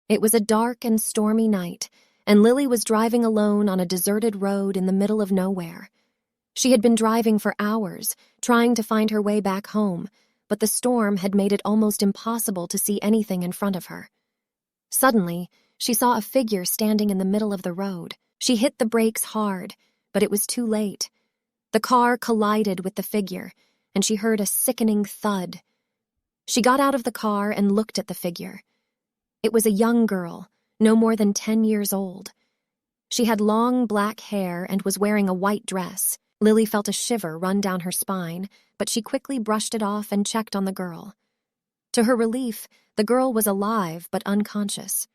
It was a dark and stormy night, and Lily was driving alone on a deserted road in the middle of nowhere. She had been driving for hours, trying to find her way back home, but the storm had made it almost impossible to see anything in front of her. Suddenly, she saw a figure standing in the middle of the road. She hit the brakes hard, but it was too late. The car collided with the figure, and she heard a sickening thud. She got out of the car and looked at the figure. It was a young girl, no more than 10 years old. She had long black hair and was wearing a white dress. Lily felt a shiver run down her spine, but she quickly brushed it off and checked on the girl. To her relief, the girl was alive but unconscious.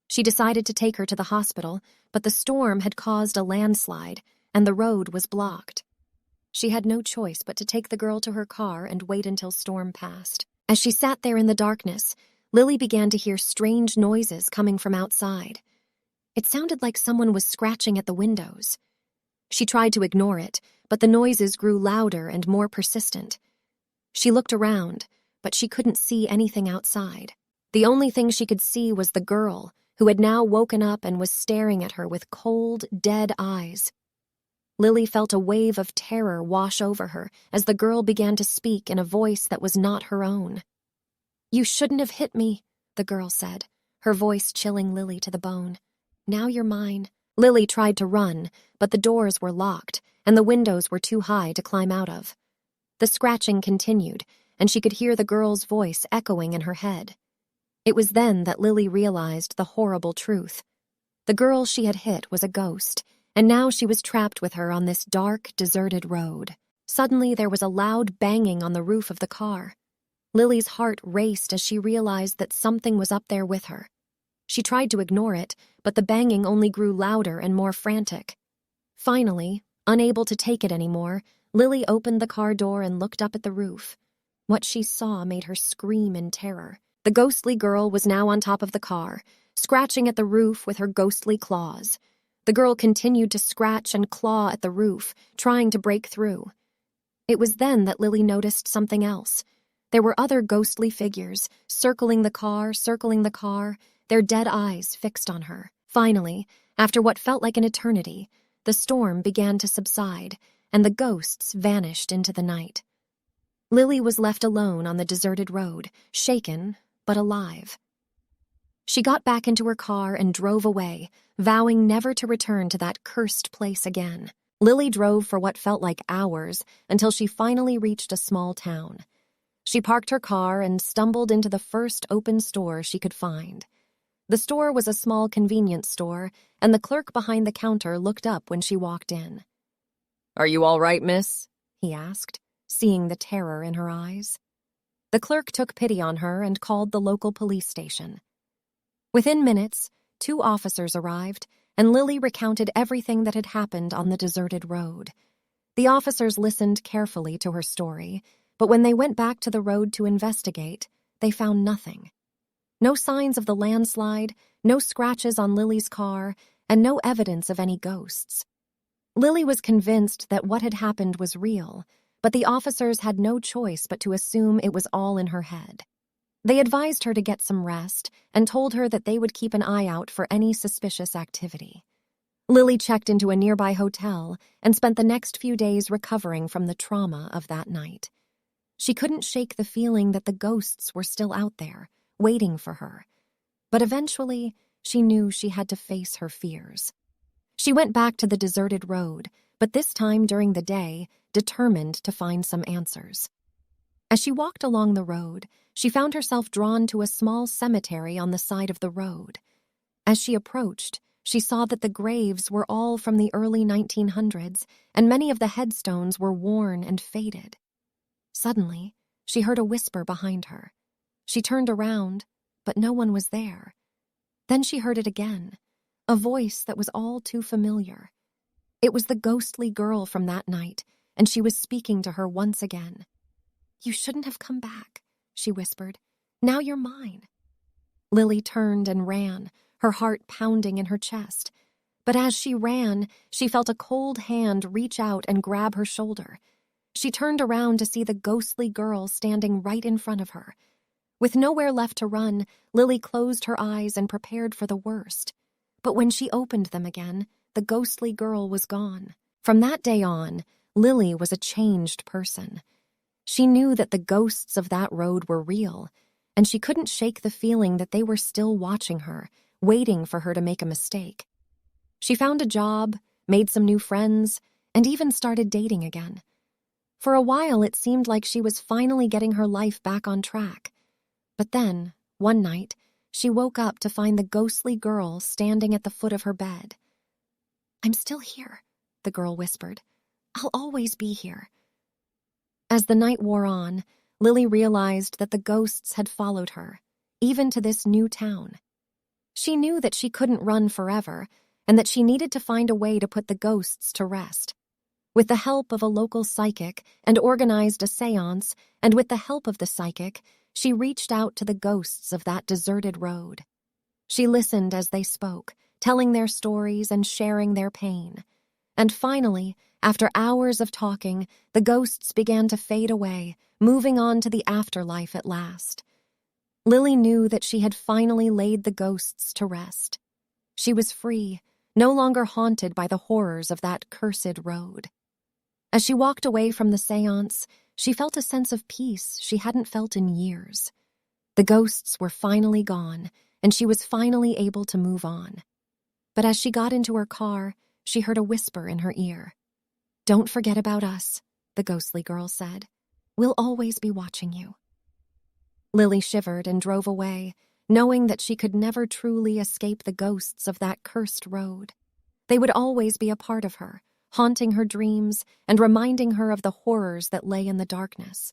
She decided to take her to the hospital, but the storm had caused a landslide, and the road was blocked. She had no choice but to take the girl to her car and wait until storm passed. As she sat there in the darkness, Lily began to hear strange noises coming from outside. It sounded like someone was scratching at the windows. She tried to ignore it, but the noises grew louder and more persistent. She looked around, but she couldn't see anything outside. The only thing she could see was the girl, who had now woken up and was staring at her with cold, dead eyes. Lily felt a wave of terror wash over her as the girl began to speak in a voice that was not her own. "You shouldn't have hit me," the girl said, her voice chilling Lily to the bone. "Now you're mine." Lily tried to run, but the doors were locked, and the windows were too high to climb out of. The scratching continued, and she could hear the girl's voice echoing in her head. It was then that Lily realized the horrible truth. The girl she had hit was a ghost, and now she was trapped with her on this dark, deserted road. Suddenly there was a loud banging on the roof of the car. Lily's heart raced as she realized that something was up there with her. She tried to ignore it, but the banging only grew louder and more frantic. Finally, unable to take it anymore, Lily opened the car door and looked up at the roof. What she saw made her scream in terror. The ghostly girl was now on top of the car, scratching at the roof with her ghostly claws. The girl continued to scratch and claw at the roof, trying to break through. It was then that Lily noticed something else. There were other ghostly figures, circling the car, their dead eyes fixed on her. Finally, after what felt like an eternity, the storm began to subside, and the ghosts vanished into the night. Lily was left alone on the deserted road, shaken but alive. She got back into her car and drove away, vowing never to return to that cursed place again. Lily drove for what felt like hours until she finally reached a small town. She parked her car and stumbled into the first open store she could find. The store was a small convenience store, and the clerk behind the counter looked up when she walked in. "Are you all right, miss?" he asked, seeing the terror in her eyes. The clerk took pity on her and called the local police station. Within minutes, 2 officers arrived, and Lily recounted everything that had happened on the deserted road. The officers listened carefully to her story, but when they went back to the road to investigate, they found nothing. No signs of the landslide, no scratches on Lily's car, and no evidence of any ghosts. Lily was convinced that what had happened was real, but the officers had no choice but to assume it was all in her head. They advised her to get some rest and told her that they would keep an eye out for any suspicious activity. Lily checked into a nearby hotel and spent the next few days recovering from the trauma of that night. She couldn't shake the feeling that the ghosts were still out there, waiting for her. But eventually, she knew she had to face her fears. She went back to the deserted road, but this time during the day, determined to find some answers. As she walked along the road, she found herself drawn to a small cemetery on the side of the road. As she approached, she saw that the graves were all from the early 1900s, and many of the headstones were worn and faded. Suddenly, she heard a whisper behind her. She turned around, but no one was there. Then she heard it again, a voice that was all too familiar. It was the ghostly girl from that night, and she was speaking to her once again. "You shouldn't have come back," she whispered. "Now you're mine." Lily turned and ran, her heart pounding in her chest. But as she ran, she felt a cold hand reach out and grab her shoulder. She turned around to see the ghostly girl standing right in front of her. With nowhere left to run, Lily closed her eyes and prepared for the worst. But when she opened them again, the ghostly girl was gone. From that day on, Lily was a changed person. She knew that the ghosts of that road were real, and she couldn't shake the feeling that they were still watching her, waiting for her to make a mistake. She found a job, made some new friends, and even started dating again. For a while, it seemed like she was finally getting her life back on track. But then, one night, she woke up to find the ghostly girl standing at the foot of her bed. "I'm still here," the girl whispered. "I'll always be here." As the night wore on, Lily realized that the ghosts had followed her, even to this new town. She knew that she couldn't run forever, and that she needed to find a way to put the ghosts to rest. With the help of a local psychic and organized a seance, and with the help of the psychic, she reached out to the ghosts of that deserted road. She listened as they spoke, telling their stories and sharing their pain. And finally, after hours of talking, the ghosts began to fade away, moving on to the afterlife at last. Lily knew that she had finally laid the ghosts to rest. She was free, no longer haunted by the horrors of that cursed road. As she walked away from the seance, she felt a sense of peace she hadn't felt in years. The ghosts were finally gone, and she was finally able to move on. But as she got into her car, she heard a whisper in her ear. "Don't forget about us," the ghostly girl said. "We'll always be watching you." Lily shivered and drove away, knowing that she could never truly escape the ghosts of that cursed road. They would always be a part of her, haunting her dreams and reminding her of the horrors that lay in the darkness.